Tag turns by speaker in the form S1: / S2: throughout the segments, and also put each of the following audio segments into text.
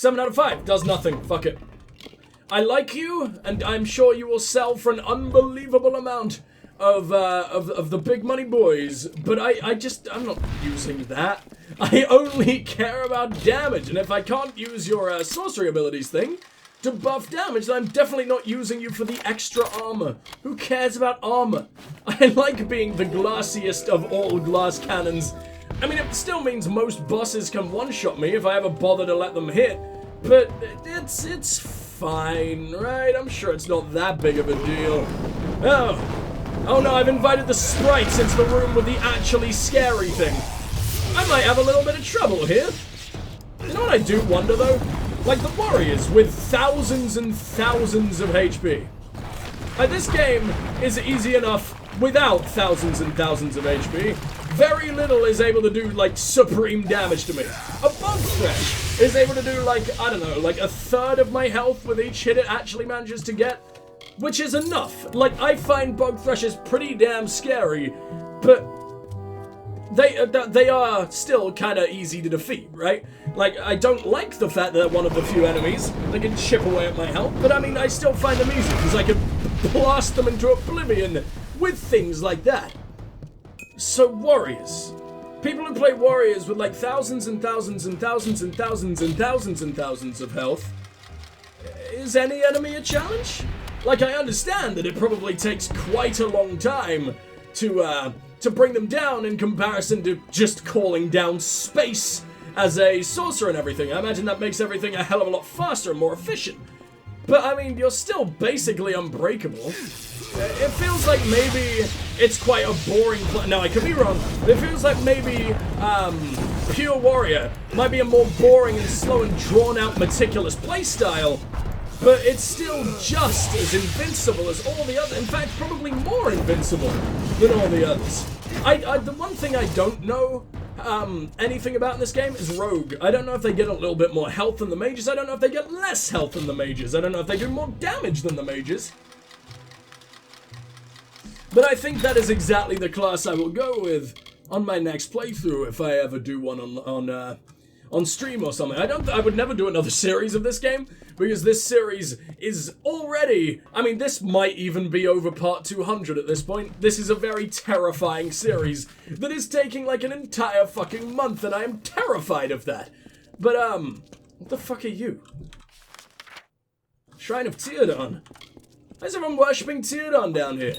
S1: 7 out of 5. Does nothing. Fuck it. I like you, and I'm sure you will sell for an unbelievable amount of the big money boys, but I'm not using that. I only care about damage, and if I can't use your sorcery abilities thing to buff damage, then I'm definitely not using you for the extra armor. Who cares about armor? I like being the glassiest of all glass cannons. I mean, it still means most bosses can one-shot me if I ever bother to let them hit, but it's fine, right? I'm sure it's not that big of a deal. Oh no, I've invited the sprites into the room with the actually scary thing. I might have a little bit of trouble here. You know what I do wonder, though? Like the warriors with thousands and thousands of HP. Like, this game is easy enough without thousands and thousands of HP. Very little is able to do, like, supreme damage to me. A bug thresh is able to do, like, I don't know, like a third of my health with each hit it actually manages to get. Which is enough. Like, I find bug thrushes pretty damn scary, but they are still kind of easy to defeat, right? Like, I don't like the fact that they're one of the few enemies that can chip away at my health, but I mean, I still find them easy, because I can blast them into oblivion with things like that. So, warriors. People who play warriors with, like, thousands and thousands and thousands and thousands and thousands and thousands of health. Is any enemy a challenge? Like, I understand that it probably takes quite a long time to bring them down in comparison to just calling down space as a sorcerer and everything. I imagine that makes everything a hell of a lot faster and more efficient. But, I mean, you're still basically unbreakable. It feels like maybe it's quite a boring no, I could be wrong. It feels like maybe, Pure Warrior might be a more boring and slow and drawn-out meticulous playstyle, but it's still just as invincible as all the others. In fact, probably more invincible than all the others. The one thing I don't know anything about in this game is Rogue. I don't know if they get a little bit more health than the mages. I don't know if they get less health than the mages. I don't know if they do more damage than the mages. But I think that is exactly the class I will go with on my next playthrough if I ever do one on stream or something. I would never do another series of this game, because this series is already, I mean, this might even be over part 200 at this point. This is a very terrifying series that is taking like an entire fucking month, and I am terrified of that. But, what the fuck are you? Shrine of Teardon. Why is everyone worshipping Teardon down here?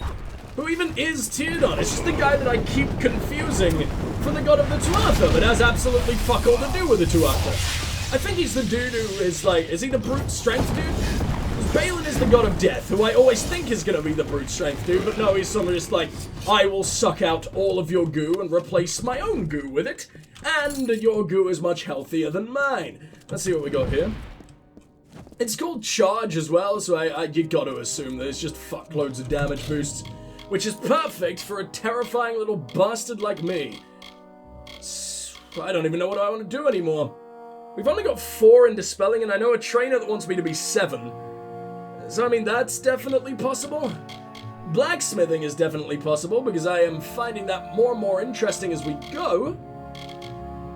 S1: Who even is Teardon? It's just the guy that I keep confusing for the god of the Tuatha, but has absolutely fuck all to do with the Tuatha. I think he's the dude who is like, is he the brute strength dude? Because Balin is the god of death, who I always think is going to be the brute strength dude, but no, he's sort of just like, I will suck out all of your goo and replace my own goo with it, and your goo is much healthier than mine. Let's see what we got here. It's called Charge as well, so you got to assume that it's just fuckloads of damage boosts, which is perfect for a terrifying little bastard like me. I don't even know what I want to do anymore. We've only got 4 in Dispelling, and I know a trainer that wants me to be 7. So, I mean, that's definitely possible. Blacksmithing is definitely possible, because I am finding that more and more interesting as we go.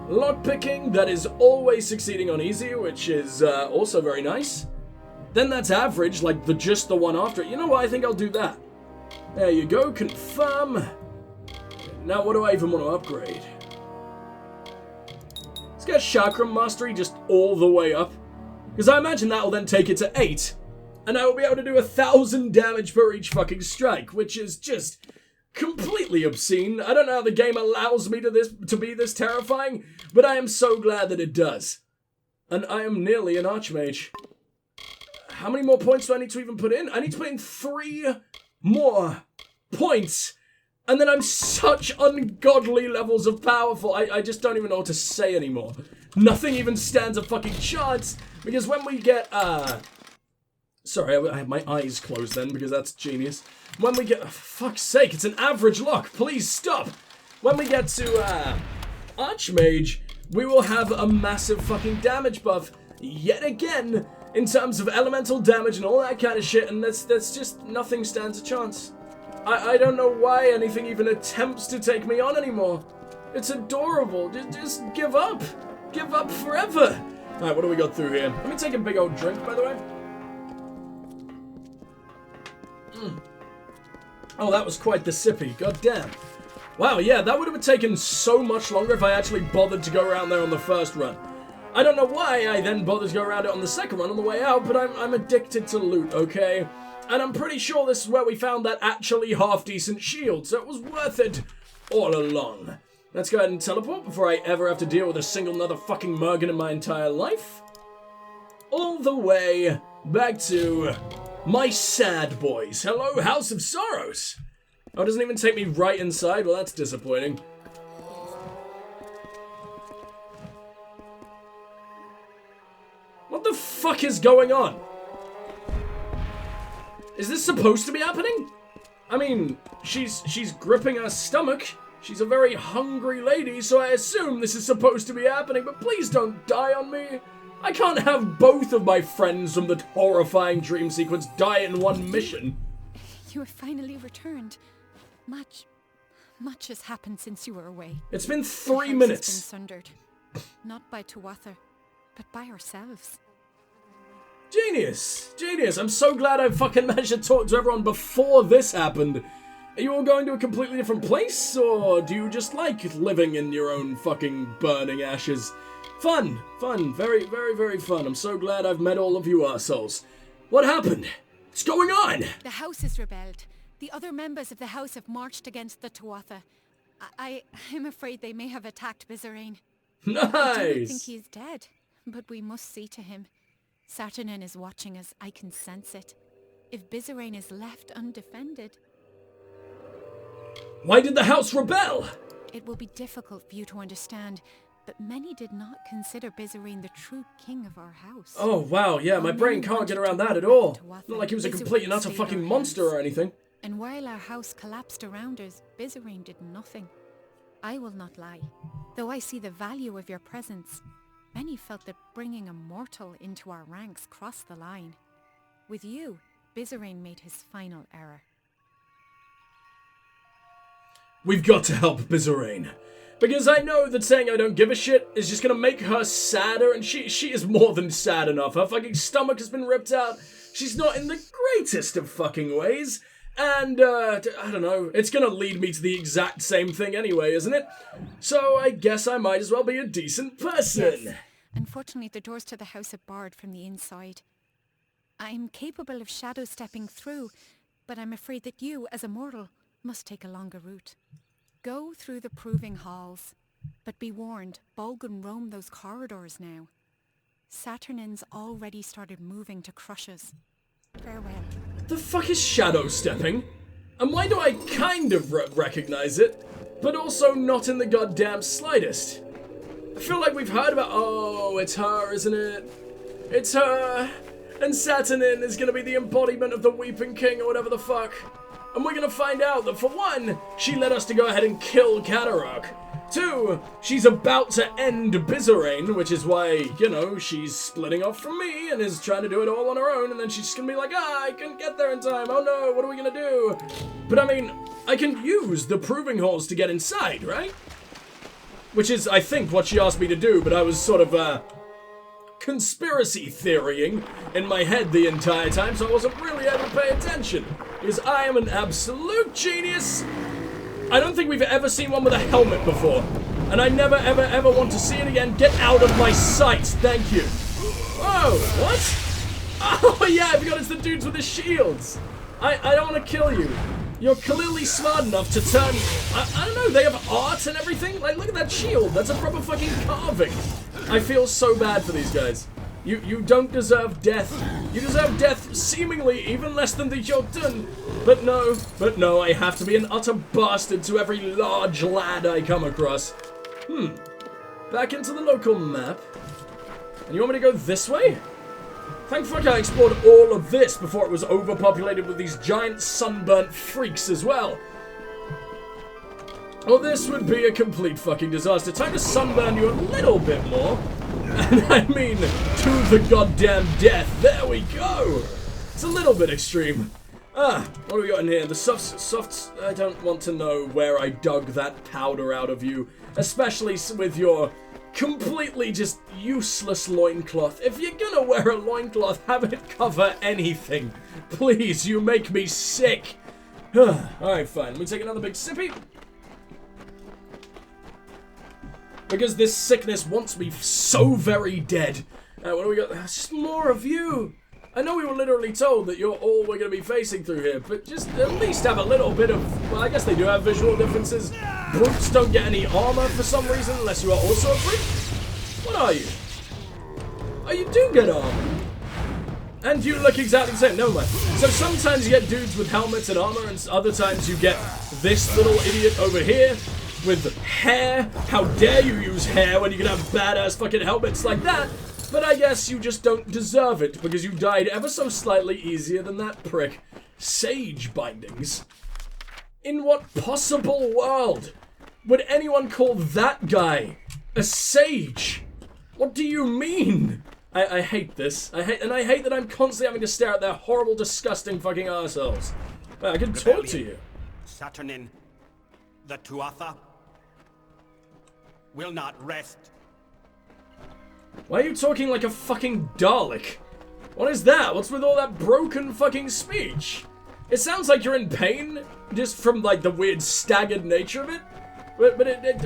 S1: Lockpicking, that is always succeeding on easy, which is also very nice. Then that's average, like just the one after it. You know what, I think I'll do that. There you go, confirm. Now what do I even want to upgrade? Let's get Chakram Mastery just all the way up, because I imagine that will then take it to 8, and I will be able to do 1,000 damage per each fucking strike, which is just completely obscene. I don't know how the game allows me to be this terrifying, but I am so glad that it does. And I am nearly an Archmage. How many more points do I need to even put in? I need to put in 3 more points, and then I'm such ungodly levels of powerful. I just don't even know what to say anymore. Nothing even stands a fucking chance, because when we get, sorry, I have my eyes closed then, because that's genius. When we get, oh, for fuck's sake, it's an average lock, please stop. When we get to, Archmage, we will have a massive fucking damage buff, yet again, in terms of elemental damage and all that kind of shit, and that's just, nothing stands a chance. I don't know why anything even attempts to take me on anymore. It's adorable. Just give up. Give up forever. Alright, what do we got through here? Let me take a big old drink, by the way. Oh, that was quite the sippy. God damn. Wow, yeah, that would have taken so much longer if I actually bothered to go around there on the first run. I don't know why I then bothered to go around it on the second run on the way out, but I'm addicted to loot, okay? And I'm pretty sure this is where we found that actually half-decent shield, so it was worth it all along. Let's go ahead and teleport before I ever have to deal with a single motherfucking Mergen in my entire life. All the way back to my sad boys. Hello, House of Sorrows. Oh, it doesn't even take me right inside? Well, that's disappointing. What the fuck is going on? Is this supposed to be happening? I mean, she's gripping her stomach. She's a very hungry lady, so I assume this is supposed to be happening, but please don't die on me. I can't have both of my friends from the horrifying dream sequence die in one mission.
S2: You have finally returned. Much has happened since you were away.
S1: It's been 3
S2: the
S1: minutes.
S2: Has been sundered. Not by Tuatha, but by ourselves.
S1: Genius! Genius! I'm so glad I fucking managed to talk to everyone before this happened. Are you all going to a completely different place? Or do you just like living in your own fucking burning ashes? Fun! Fun. Very, very, very fun. I'm so glad I've met all of you arseholes. What happened? What's going on?
S2: The house has rebelled. The other members of the house have marched against the Tuatha. I'm afraid they may have attacked Bizarane.
S1: Nice!
S2: I don't think he is dead, but we must see to him. Saturnin is watching us. I can sense it. If Bizarane is left undefended...
S1: Why did the house rebel?
S2: It will be difficult for you to understand, but many did not consider Bizarane the true king of our house.
S1: Oh, wow, yeah, my brain can't get around that at all. Not like he was a complete and utter fucking monster or anything.
S2: And while our house collapsed around us, Bizarane did nothing. I will not lie. Though I see the value of your presence, many felt that bringing a mortal into our ranks crossed the line. With you, Bizarane made his final error.
S1: We've got to help Bizarane. Because I know that saying I don't give a shit is just gonna make her sadder, and she is more than sad enough. Her fucking stomach has been ripped out. She's not in the greatest of fucking ways. And, I don't know, it's gonna lead me to the exact same thing anyway, isn't it? So I guess I might as well be a decent person.
S2: Yes. Unfortunately, the doors to the house are barred from the inside. I'm capable of shadow stepping through, but I'm afraid that you, as a mortal, must take a longer route. Go through the proving halls, but be warned, Bolgan roam those corridors now. Saturnin's already started moving to crush us. Farewell.
S1: The fuck is shadow stepping? And why do I kind of recognize it, but also not in the goddamn slightest? I feel like we've heard about... Oh, it's her, isn't it? It's her. And Saturnin is going to be the embodiment of the Weeping King or whatever the fuck. And we're going to find out that, for one, she led us to go ahead and kill Katarok. 2, she's about to end Bizarane, which is why, you know, she's splitting off from me and is trying to do it all on her own, and then she's just going to be like, I couldn't get there in time, oh no, what are we going to do? But I mean, I can use the proving halls to get inside, right? Which is, I think, what she asked me to do, but I was sort of, conspiracy theorying in my head the entire time, so I wasn't really able to pay attention. Because I am an absolute genius. I don't think we've ever seen one with a helmet before. And I never, ever, ever want to see it again. Get out of my sight. Thank you. Oh, what? Oh, yeah, I forgot it's the dudes with the shields. I don't want to kill you. You're clearly smart enough to turn... I don't know, they have art and everything. Like, look at that shield. That's a proper fucking carving. I feel so bad for these guys. You don't deserve death. You deserve death seemingly even less than the Jotun. But no, I have to be an utter bastard to every large lad I come across. Back into the local map. And you want me to go this way? Thank fuck I explored all of this before it was overpopulated with these giant sunburnt freaks as well. Well, this would be a complete fucking disaster. Time to sunburn you a little bit more. And I mean, to the goddamn death. There we go. It's a little bit extreme. What do we got in here? The softs, I don't want to know where I dug that powder out of you. Especially with your completely just useless loincloth. If you're gonna wear a loincloth, have it cover anything. Please, you make me sick. Alright, fine. Let me take another big sippy. Because this sickness wants me so very dead. What do we got? Just more of you. I know we were literally told that you're all we're going to be facing through here, but just at least have a little bit of... Well, I guess they do have visual differences. Brutes don't get any armor for some reason, unless you are also a brute. What are you? Oh, you do get armor. And you look exactly the same. Never mind. So sometimes you get dudes with helmets and armor, and other times you get this little idiot over here with hair. How dare you use hair when you can have badass fucking helmets like that? But I guess you just don't deserve it, because you died ever so slightly easier than that prick. Sage bindings? In what possible world would anyone call that guy a sage? What do you mean? I hate this. I hate that I'm constantly having to stare at their horrible, disgusting fucking arseholes. Wait, I can talk to you.
S3: Saturnin, the Tuatha, will not rest.
S1: Why are you talking like a fucking Dalek? What is that? What's with all that broken fucking speech? It sounds like you're in pain, just from like the weird staggered nature of it. But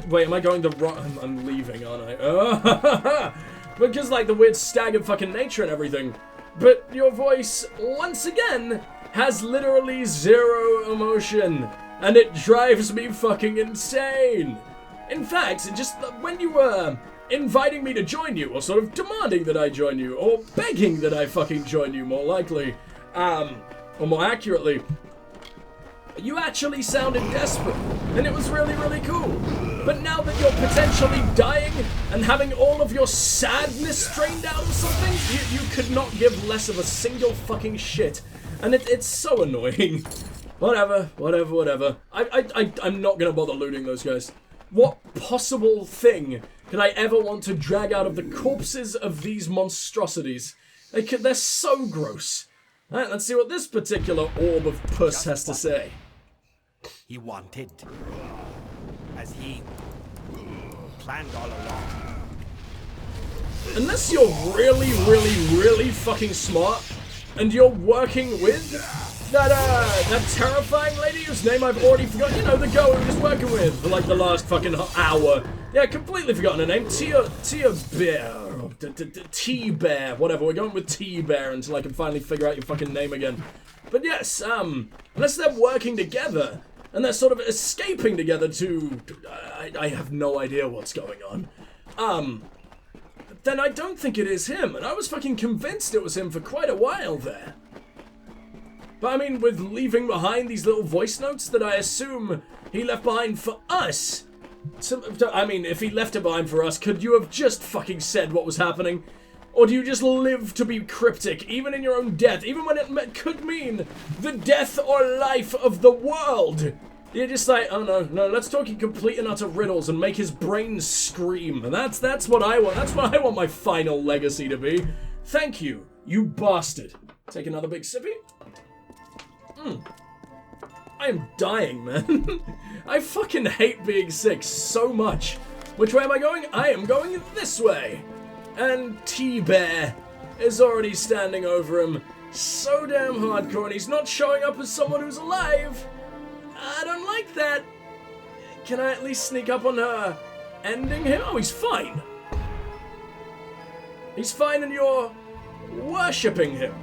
S1: wait, am I going the wrong... I'm leaving, aren't I? Because like the weird staggered fucking nature and everything. But your voice, once again, has literally zero emotion. And it drives me fucking insane. In fact, just when you were inviting me to join you, or sort of demanding that I join you, or begging that I fucking join you, more likely, or more accurately, you actually sounded desperate, and it was really, really cool. But now that you're potentially dying and having all of your sadness drained out of something, you could not give less of a single fucking shit. And it's so annoying. Whatever. I'm not gonna bother looting those guys. What possible thing could I ever want to drag out of the corpses of these monstrosities? They're so gross. Alright, let's see what this particular orb of puss has to say.
S3: He wanted, as he planned all along.
S1: Unless you're really, really fucking smart, and you're working with that terrifying lady whose name I've already forgotten. You know, the girl we were just working with for like the last fucking hour. Yeah, completely forgotten her name. T-Bear, whatever. We're going with T-Bear until I can finally figure out your fucking name again. But yes, unless they're working together, and they're sort of escaping together to... I have no idea what's going on. Then I don't think it is him, and I was fucking convinced it was him for quite a while there. But I mean, with leaving behind these little voice notes that I assume he left behind for us. So, I mean, if he left it behind for us, could you have just fucking said what was happening? Or do you just live to be cryptic, even in your own death, even when it could mean the death or life of the world? You're just like, oh no, let's talk in complete and utter riddles and make his brain scream. And that's what I want. That's what I want my final legacy to be. Thank you, you bastard. Take another big sippy. I am dying, man. I fucking hate being sick so much. Which way am I going? I am going this way. And T-Bear is already standing over him so damn hardcore, and he's not showing up as someone who's alive. I don't like that. Can I at least sneak up on her, ending him? Oh, he's fine. He's fine and you're worshipping him.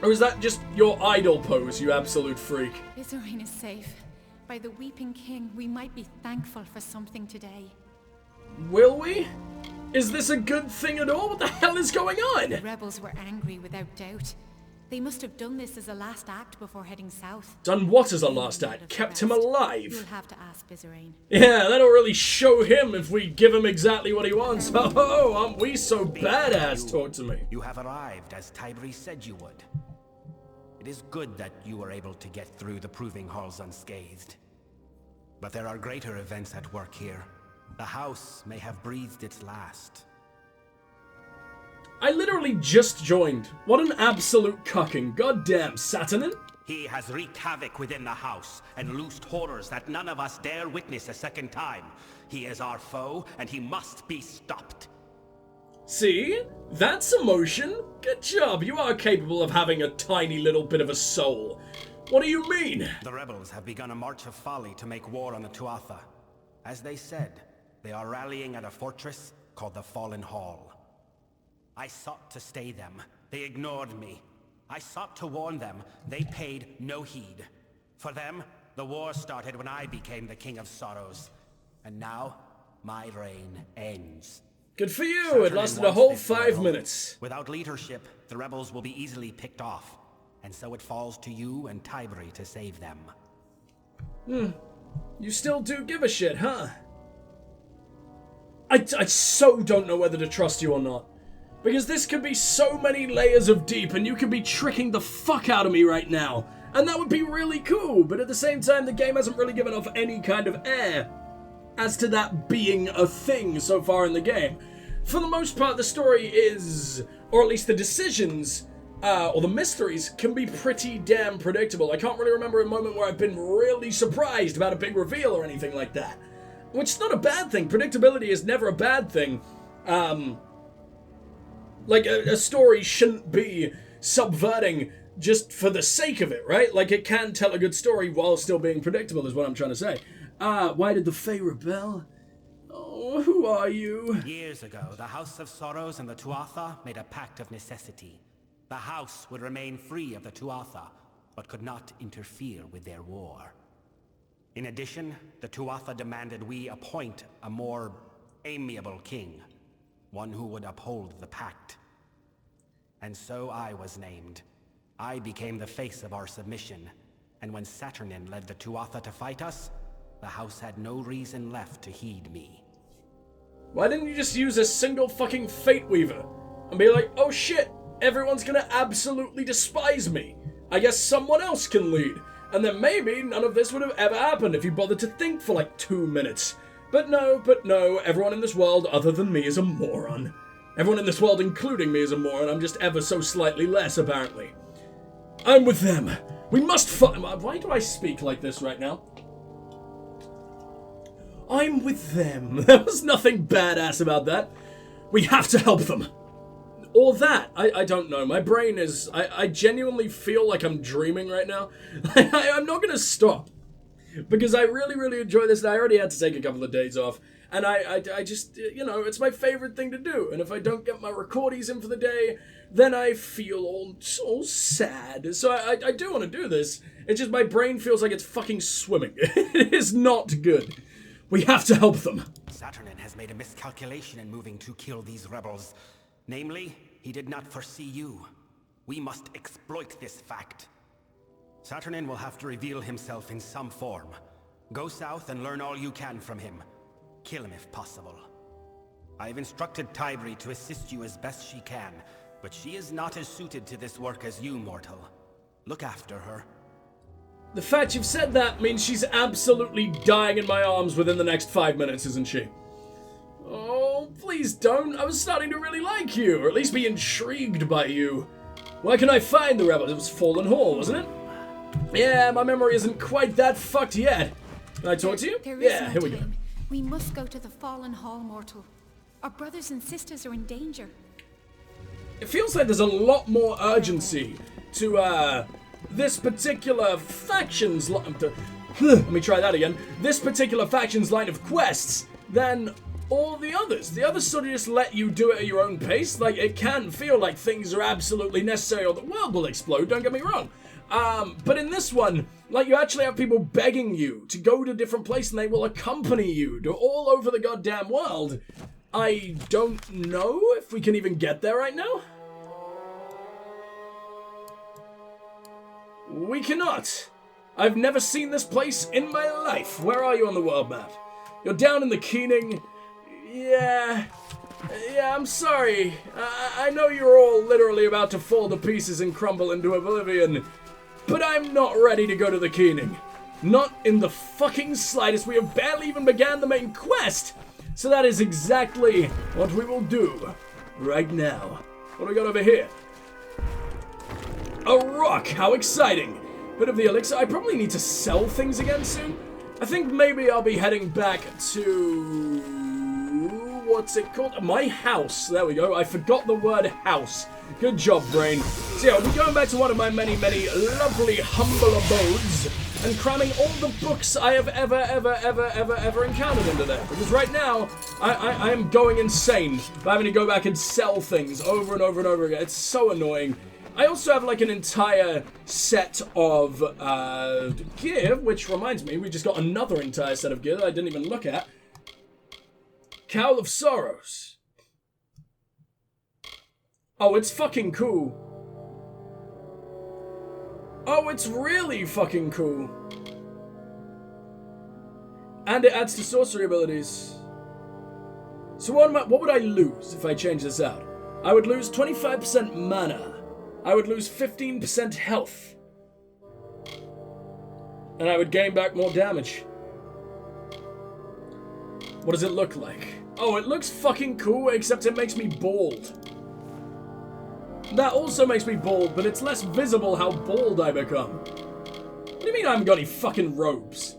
S1: Or is that just your idol pose, you absolute freak?
S2: Bizarine is safe. By the Weeping King, we might be thankful for something today.
S1: Will we? Is this a good thing at all? What the hell is going on?
S2: The rebels were angry without doubt. They must have done this as a last act before heading south.
S1: Done what as a last act? Kept him alive?
S2: You'll have to ask Bizarine.
S1: Yeah, that'll really show him if we give him exactly what he wants. Oh, aren't we so badass? Talk to me.
S3: You have arrived as Tiberi said you would. It is good that you were able to get through the proving halls unscathed. But there are greater events at work here. The house may have breathed its last.
S1: I literally just joined. What an absolute cucking. Goddamn, Saturnin.
S3: He has wreaked havoc within the house and loosed horrors that none of us dare witness a second time. He is our foe, and he must be stopped.
S1: See? That's emotion. Good job. You are capable of having a tiny little bit of a soul. What do you mean?
S3: The rebels have begun a march of folly to make war on the Tuatha. As they said, they are rallying at a fortress called the Fallen Hall. I sought to stay them. They ignored me. I sought to warn them. They paid no heed. For them, the war started when I became the King of Sorrows. And now, my reign ends.
S1: Good for you. It lasted a whole 5 minutes.
S3: Without leadership, the rebels will be easily picked off. And so it falls to you and Tiberi to save them.
S1: You still do give a shit, huh? I so don't know whether to trust you or not. Because this could be so many layers of deep, and you could be tricking the fuck out of me right now. And that would be really cool, but at the same time, the game hasn't really given off any kind of air as to that being a thing so far in the game. For the most part, the story is, or at least the decisions, or the mysteries, can be pretty damn predictable. I can't really remember a moment where I've been really surprised about a big reveal or anything like that. Which is not a bad thing. Predictability is never a bad thing. Like, a story shouldn't be subverting just for the sake of it, right? Like, it can tell a good story while still being predictable, is what I'm trying to say. Why did the Fae rebel? Oh, who are you?
S3: Years ago, the House of Sorrows and the Tuatha made a pact of necessity. The house would remain free of the Tuatha, but could not interfere with their war. In addition, the Tuatha demanded we appoint a more amiable king. One who would uphold the pact. And so I was named. I became the face of our submission, and when Saturnin led the Tuatha to fight us, the house had no reason left to heed me.
S1: Why didn't you just use a single fucking Fate Weaver? And be like, oh shit, everyone's gonna absolutely despise me. I guess someone else can lead. And then maybe none of this would have ever happened if you bothered to think for like 2 minutes. But no, everyone in this world other than me is a moron. Everyone in this world, including me, is a moron. I'm just ever so slightly less, apparently. I'm with them. We must fight. Why do I speak like this right now? I'm with them. There was nothing badass about that. We have to help them. Or that. I don't know. My brain is... I genuinely feel like I'm dreaming right now. I'm not going to stop. Because I really, really enjoy this, and I already had to take a couple of days off. And I just, you know, it's my favorite thing to do. And if I don't get my recordies in for the day, then I feel all sad. So I do want to do this. It's just my brain feels like it's fucking swimming. It is not good. We have to help them.
S3: Saturnin has made a miscalculation in moving to kill these rebels. Namely, he did not foresee you. We must exploit this fact. Saturnin will have to reveal himself in some form. Go south and learn all you can from him. Kill him if possible. I have instructed Tiberi to assist you as best she can, but she is not as suited to this work as you, mortal. Look after her.
S1: The fact you've said that means she's absolutely dying in my arms within the next 5 minutes, isn't she? Oh, please don't. I was starting to really like you, or at least be intrigued by you. Where can I find the rebels? It was Fallen Hall, wasn't it? Yeah, my memory isn't quite that fucked yet. Can I talk to you?
S2: There is
S1: Yeah,
S2: no
S1: here we go.
S2: time. We must go to the Fallen Hall, mortal. Our brothers and sisters are in danger.
S1: It feels like there's a lot more urgency to, this particular faction's let me try that again. This particular faction's line of quests than all the others. The others sort of just let you do it at your own pace. Like, it can feel like things are absolutely necessary or the world will explode, don't get me wrong. But in this one, like, you actually have people begging you to go to different places and they will accompany you to all over the goddamn world. I don't know if we can even get there right now. We cannot. I've never seen this place in my life. Where are you on the world map? You're down in the Keening. Yeah, I'm sorry. I know you're all literally about to fall to pieces and crumble into oblivion. But I'm not ready to go to the Keening. Not in the fucking slightest. We have barely even began the main quest. So that is exactly what we will do right now. What do we got over here? A rock! How exciting! Bit of the elixir. I probably need to sell things again soon. I think maybe I'll be heading back to... what's it called? My house. There we go. I forgot the word house. Good job, brain. So yeah, we're going back to one of my many, many lovely, humble abodes and cramming all the books I have ever encountered into there. Because right now, I am going insane by having to go back and sell things over and over and over again. It's so annoying. I also have like an entire set of gear, which reminds me, we just got another entire set of gear that I didn't even look at. Cowl of Sorrows. Oh, it's fucking cool. Oh, it's really fucking cool. And it adds to sorcery abilities. So what would I lose if I change this out? I would lose 25% mana. I would lose 15% health. And I would gain back more damage. What does it look like? Oh, it looks fucking cool, except it makes me bald. That also makes me bald, but it's less visible how bald I become. What do you mean I haven't got any fucking robes?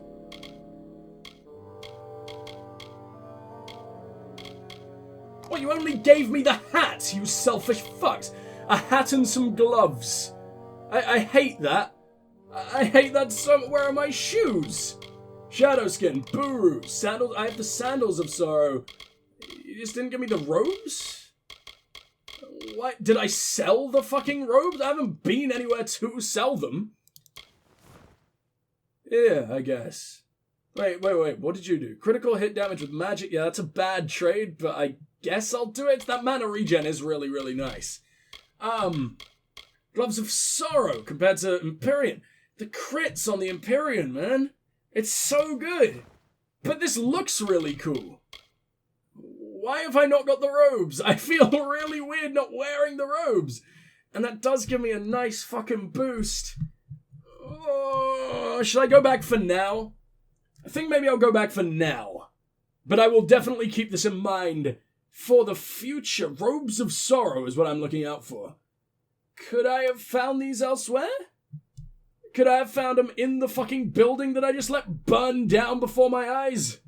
S1: What, you only gave me the hat, you selfish fucks? A hat and some gloves. I hate that. I hate that so much. Where are my shoes? Shadowskin, Buru, sandals. I have the sandals of sorrow. You just didn't give me the robes? What? Did I sell the fucking robes? I haven't been anywhere to sell them. Yeah, I guess. Wait. What did you do? Critical hit damage with magic. Yeah, that's a bad trade, but I guess I'll do it. That mana regen is really, really nice. Gloves of Sorrow compared to Empyrean. The crits on the Empyrean, man. It's so good. But this looks really cool. Why have I not got the robes? I feel really weird not wearing the robes. And that does give me a nice fucking boost. Oh, should I go back for now? I think maybe I'll go back for now. But I will definitely keep this in mind for the future. Robes of Sorrow is what I'm looking out for. Could I have found these elsewhere? Could I have found them in the fucking building that I just let burn down before my eyes?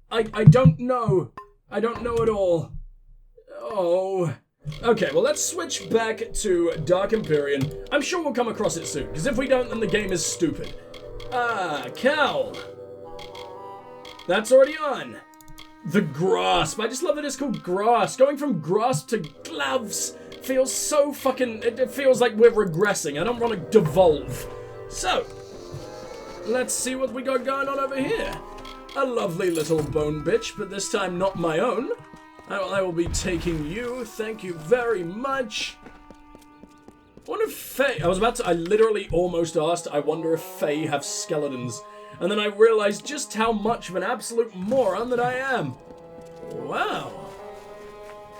S1: I don't know. I don't know at all. Oh. Okay, well, let's switch back to Dark Empyrean. I'm sure we'll come across it soon, because if we don't, then the game is stupid. Cowl. That's already on. The Grasp. I just love that it's called Grasp. Going from Grasp to Gloves feels so fucking... It feels like we're regressing. I don't want to devolve. So, let's see what we got going on over here. A lovely little bone bitch, but this time not my own. I will be taking you. Thank you very much. I wonder if Fae... I literally almost asked, I wonder if Fae have skeletons. And then I realized just how much of an absolute moron that I am. Wow.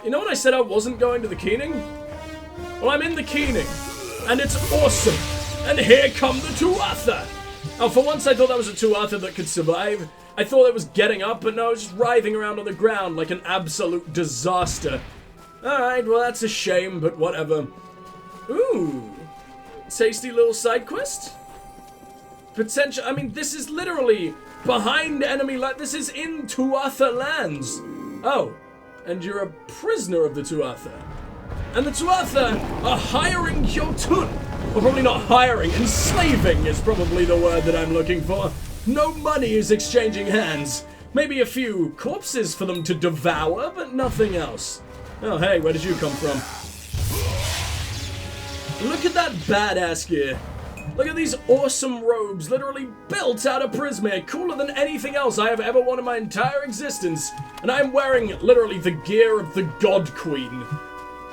S1: You know when I said I wasn't going to the Keening? Well, I'm in the Keening. And it's awesome. And here come the Tuatha. Oh, for once I thought that was a Tuatha that could survive. I thought it was getting up, but no, it was just writhing around on the ground like an absolute disaster. Alright, well that's a shame, but whatever. Ooh. Tasty little side quest? Potential. I mean, this is literally behind enemy this is in Tuatha lands. Oh, and you're a prisoner of the Tuatha. And the Tuatha are hiring Jotun. Well, probably not hiring, enslaving is probably the word that I'm looking for. No money is exchanging hands. Maybe a few corpses for them to devour, but nothing else. Oh, hey, where did you come from? Look at that badass gear. Look at these awesome robes, literally built out of Prismere, cooler than anything else I have ever worn in my entire existence. And I'm wearing literally the gear of the God Queen.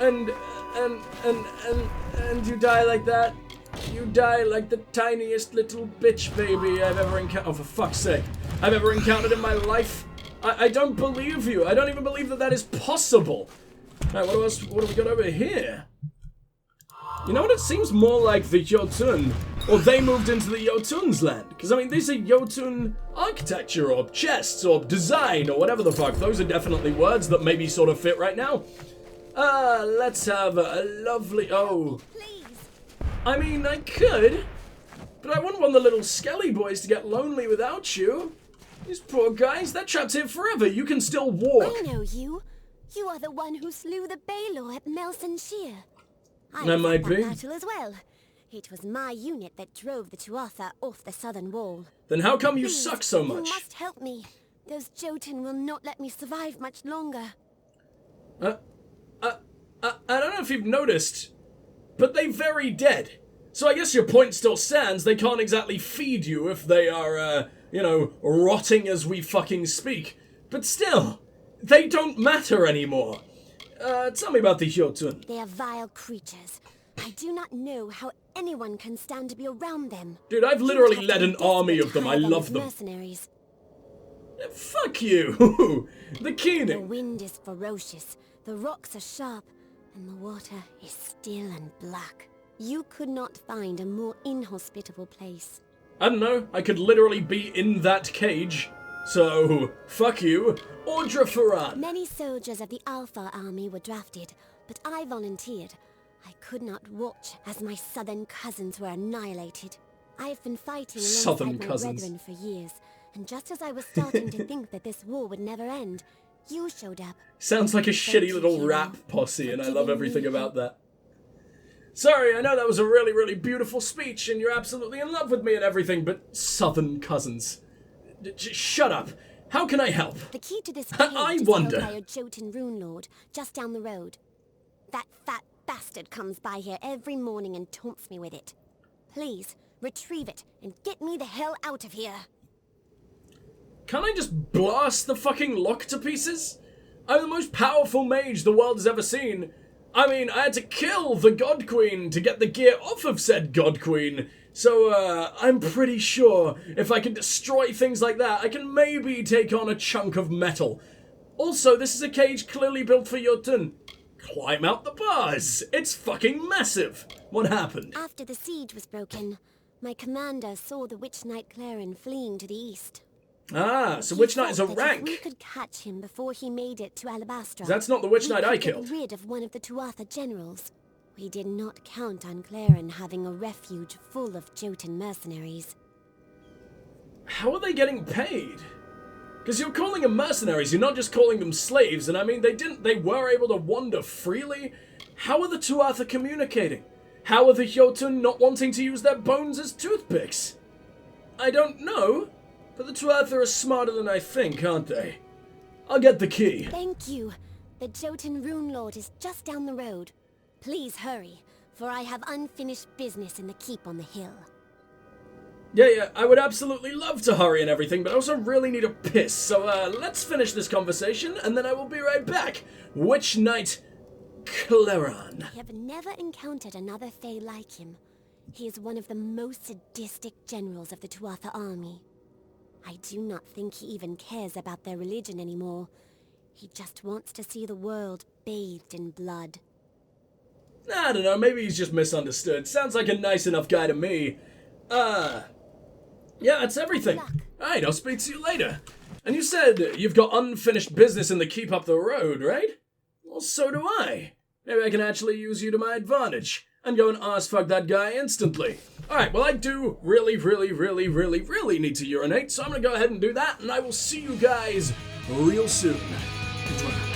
S1: And you die like that. You die like the tiniest little bitch baby I've ever encountered. Oh, for fuck's sake. I've ever encountered in my life. I don't believe you. I don't even believe that that is possible. Alright, what do we got over here? You know what? It seems more like the Jotun. Or they moved into the Jotun's land. Because, I mean, these are Jotun architecture or chests or design or whatever the fuck. Those are definitely words that maybe sort of fit right now. Let's have a lovely... Oh.
S2: Please.
S1: I mean, I could. But I wouldn't want the little skelly boys to get lonely without you. These poor guys, they're trapped here forever. You can still walk.
S4: I know you. You are the one who slew the Baylor at Melson Shear. I
S1: That
S4: was
S1: might
S4: at
S1: be.
S4: that battle as well. It was my unit that drove the Tuatha off the southern wall.
S1: Then how come you
S4: Please,
S1: suck so
S4: You
S1: much?
S4: must help me. Those Jotun will not let me survive much longer.
S1: I don't know if you've noticed, but they very dead. So I guess your point still stands. They can't exactly feed you if they are, you know, rotting as we fucking speak. But still, they don't matter anymore. Tell me about the Jotun.
S4: They are vile creatures. I do not know how anyone can stand to be around them.
S1: Dude, I've
S4: You
S1: literally
S4: would have
S1: led
S4: to
S1: an
S4: be
S1: army
S4: desperate
S1: of them.
S4: to
S1: I
S4: hire
S1: love
S4: as
S1: them.
S4: Mercenaries.
S1: Fuck you. The
S4: The
S1: keening.
S4: wind is ferocious, the rocks are sharp, and the water is still and black. You could not find a more inhospitable place.
S1: I don't know. I could literally be in that cage. So, fuck you. Ordre Faran.
S4: Many soldiers of the Alpha army were drafted, but I volunteered. I could not watch as my southern cousins were annihilated. I have been fighting
S1: Southern
S4: alongside my
S1: cousins.
S4: brethren for years, and just as I was starting to think that this war would never end, you showed up.
S1: Sounds like a shitty
S4: you,
S1: little
S4: hero,
S1: rap posse,
S4: for
S1: and I love
S4: giving
S1: everything
S4: me
S1: about
S4: hope.
S1: that. Sorry, I know that was a really, really beautiful speech, and you're absolutely in love with me and everything, but Southern cousins. Shut up. How can I help?
S4: The key to this
S1: I
S4: cage is
S1: wonder.
S4: held by a Jotun rune lord, just down the road. That fat bastard comes by here every morning and taunts me with it. Please, retrieve it and get me the hell out of here.
S1: Can't I just blast the fucking lock to pieces? I'm the most powerful mage the world has ever seen. I mean, I had to kill the God Queen to get the gear off of said God Queen. So, I'm pretty sure if I can destroy things like that, I can maybe take on a chunk of metal. Also, this is a cage clearly built for Jotun. Climb out the bars. It's fucking massive. What happened?
S4: After the siege was broken, my commander saw the Witch Knight Claren fleeing to the east.
S1: Ah, so
S4: He
S1: Witch Knight is a
S4: thought that if we
S1: rank.
S4: could catch him before he made it to Alabastra.
S1: That's not the Witch
S4: we
S1: Knight I
S4: could get
S1: killed.
S4: rid of one of the Tuatha generals. We did not count on Claren having a refuge full of Jotun mercenaries.
S1: How are they getting paid? Because you're calling them mercenaries, you're not just calling them slaves, and I mean, they were able to wander freely. How are the Tuatha communicating? How are the Jotun not wanting to use their bones as toothpicks? I don't know, but the Tuatha are smarter than I think, aren't they? I'll get the key.
S4: Thank you. The Jotun Rune Lord is just down the road. Please hurry, for I have unfinished business in the keep on the hill.
S1: Yeah, I would absolutely love to hurry and everything, but I also really need a piss, so let's finish this conversation, and then I will be right back. Witch Knight Claren.
S4: I have never encountered another Fae like him. He is one of the most sadistic generals of the Tuatha army. I do not think he even cares about their religion anymore. He just wants to see the world bathed in blood.
S1: I don't know, maybe he's just misunderstood. Sounds like a nice enough guy to me. Yeah, that's everything.
S4: Good luck.
S1: Alright, I'll speak to you later. And you said you've got unfinished business in the keep up the road, right? Well, so do I. Maybe I can actually use you to my advantage and go and ass-fuck that guy instantly. Alright, well I do really need to urinate, so I'm gonna go ahead and do that, and I will see you guys real soon. Goodbye.